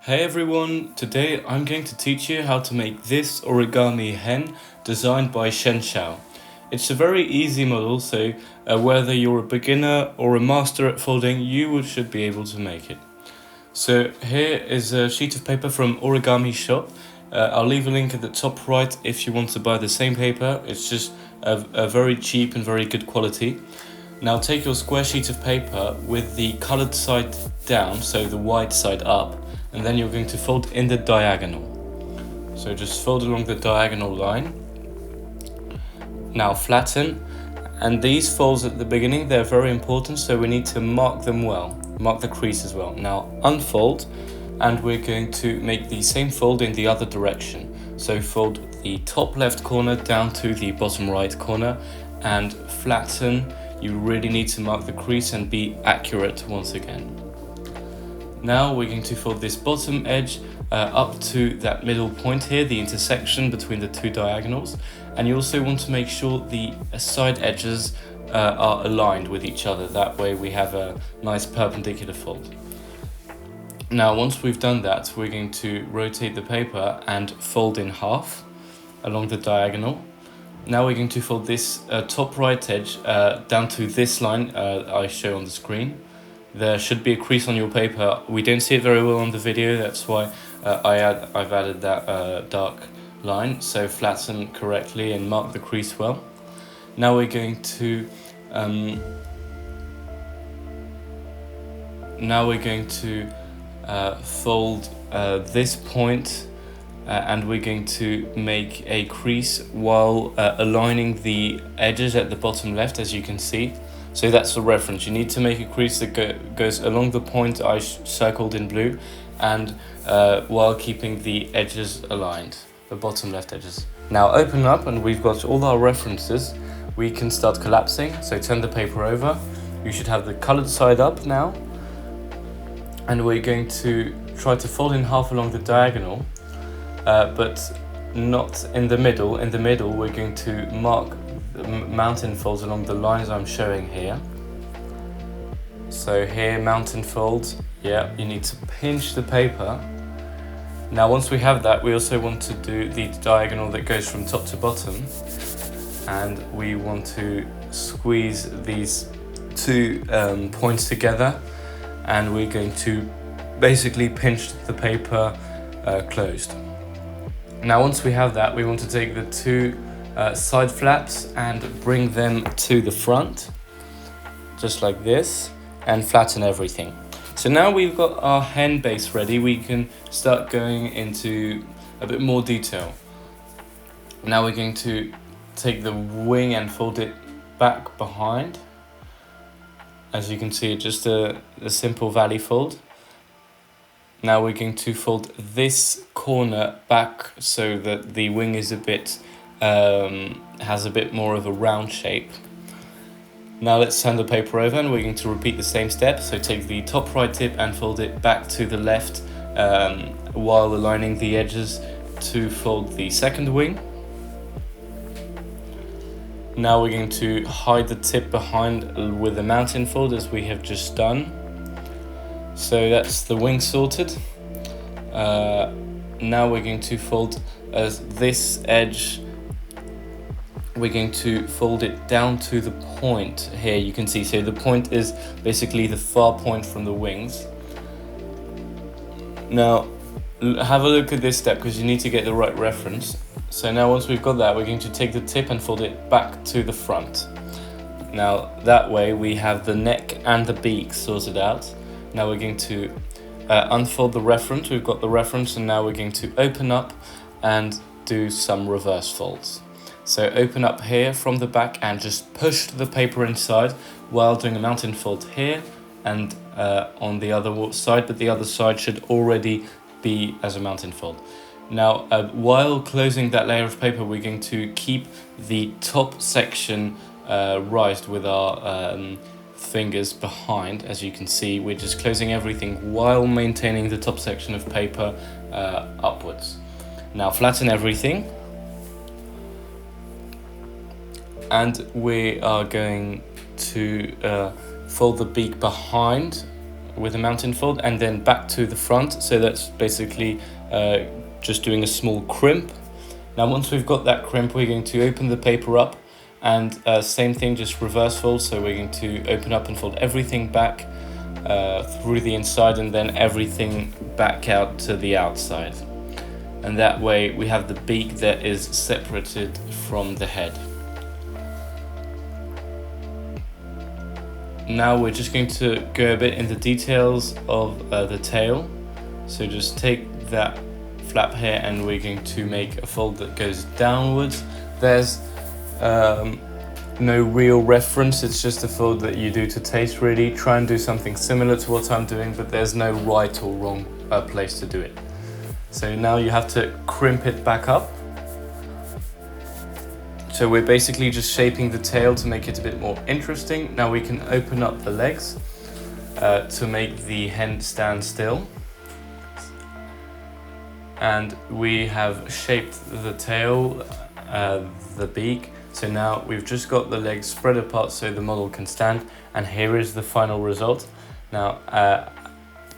Hey everyone, today I'm going to teach you how to make this Origami Hen designed by Chen Xiao. It's a very easy model, so whether you're a beginner or a master at folding, you should be able to make it. So here is a sheet of paper from Origami Shop. I'll leave a link at the top right if you want to buy the same paper. It's just a very cheap and very good quality. Now take your square sheet of paper with the colored side down, so the white side up, and then you're going to fold in the diagonal. So just fold along the diagonal line. Now flatten, and these folds at the beginning, they're very important, so we need to mark them well, mark the crease as well. Now unfold, and we're going to make the same fold in the other direction. So fold the top left corner down to the bottom right corner and flatten. You really need to mark the crease and be accurate once again. Now we're going to fold this bottom edge up to that middle point here, the intersection between the two diagonals. And you also want to make sure the side edges are aligned with each other. That way we have a nice perpendicular fold. Now once we've done that, we're going to rotate the paper and fold in half along the diagonal. Now we're going to fold this top right edge down to this line I show on the screen. There should be a crease on your paper. We don't see it very well on the video, that's why I've added that dark line. So flatten correctly and mark the crease well. Now we're going to fold this point and we're going to make a crease while aligning the edges at the bottom left, as you can see. So that's the reference. You need to make a crease that goes along the point I circled in blue, and while keeping the edges aligned, the bottom left edges. Now open up, and we've got all our references. We can start collapsing, so turn the paper over. You should have the colored side up now. And we're going to try to fold in half along the diagonal, but not in the middle. In the middle, we're going to mark mountain folds along the lines I'm showing here. So here, mountain folds. Yeah, you need to pinch the paper. Now once we have that, we also want to do the diagonal that goes from top to bottom, and we want to squeeze these two points together, and we're going to basically pinch the paper closed. Now once we have that, we want to take the two side flaps and bring them to the front, just like this, and flatten everything. So now we've got our hen base ready, we can start going into a bit more detail. Now we're going to take the wing and fold it back behind. As you can see, just a simple valley fold. Now we're going to fold this corner back so that the wing is a bit has a bit more of a round shape. Now let's turn the paper over, and we're going to repeat the same step. So take the top right tip and fold it back to the left while aligning the edges to fold the second wing. Now we're going to hide the tip behind with a mountain fold, as we have just done. So that's the wing sorted. Now we're going to fold this edge. We're going to fold it down to the point here, you can see. So the point is basically the far point from the wings. Now have a look at this step, because you need to get the right reference. So now once we've got that, we're going to take the tip and fold it back to the front. Now that way we have the neck and the beak sorted out. Now we're going to unfold the reference. We've got the reference, and now we're going to open up and do some reverse folds. So open up here from the back and just push the paper inside while doing a mountain fold here and on the other side, but the other side should already be as a mountain fold. Now while closing that layer of paper, we're going to keep the top section raised with our fingers behind. As you can see, we're just closing everything while maintaining the top section of paper upwards. Now flatten everything, and we are going to fold the beak behind with a mounting fold, and then back to the front. So that's basically just doing a small crimp. Now once we've got that crimp, we're going to open the paper up, and same thing, just reverse fold. So we're going to open up and fold everything back through the inside, and then everything back out to the outside. And that way we have the beak that is separated from the head. Now we're just going to go a bit in the details of the tail. So just take that flap here, and we're going to make a fold that goes downwards. There's no real reference, it's just a fold that you do to taste really. Try and do something similar to what I'm doing, but there's no right or wrong place to do it. So now you have to crimp it back up. So we're basically just shaping the tail to make it a bit more interesting. Now we can open up the legs to make the hen stand still. And we have shaped the tail, the beak. So now we've just got the legs spread apart so the model can stand, and here is the final result. Now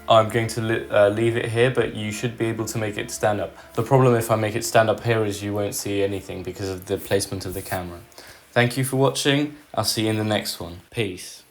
I'm going to leave it here, but you should be able to make it stand up. The problem if I make it stand up here is you won't see anything because of the placement of the camera. Thank you for watching. I'll see you in the next one. Peace.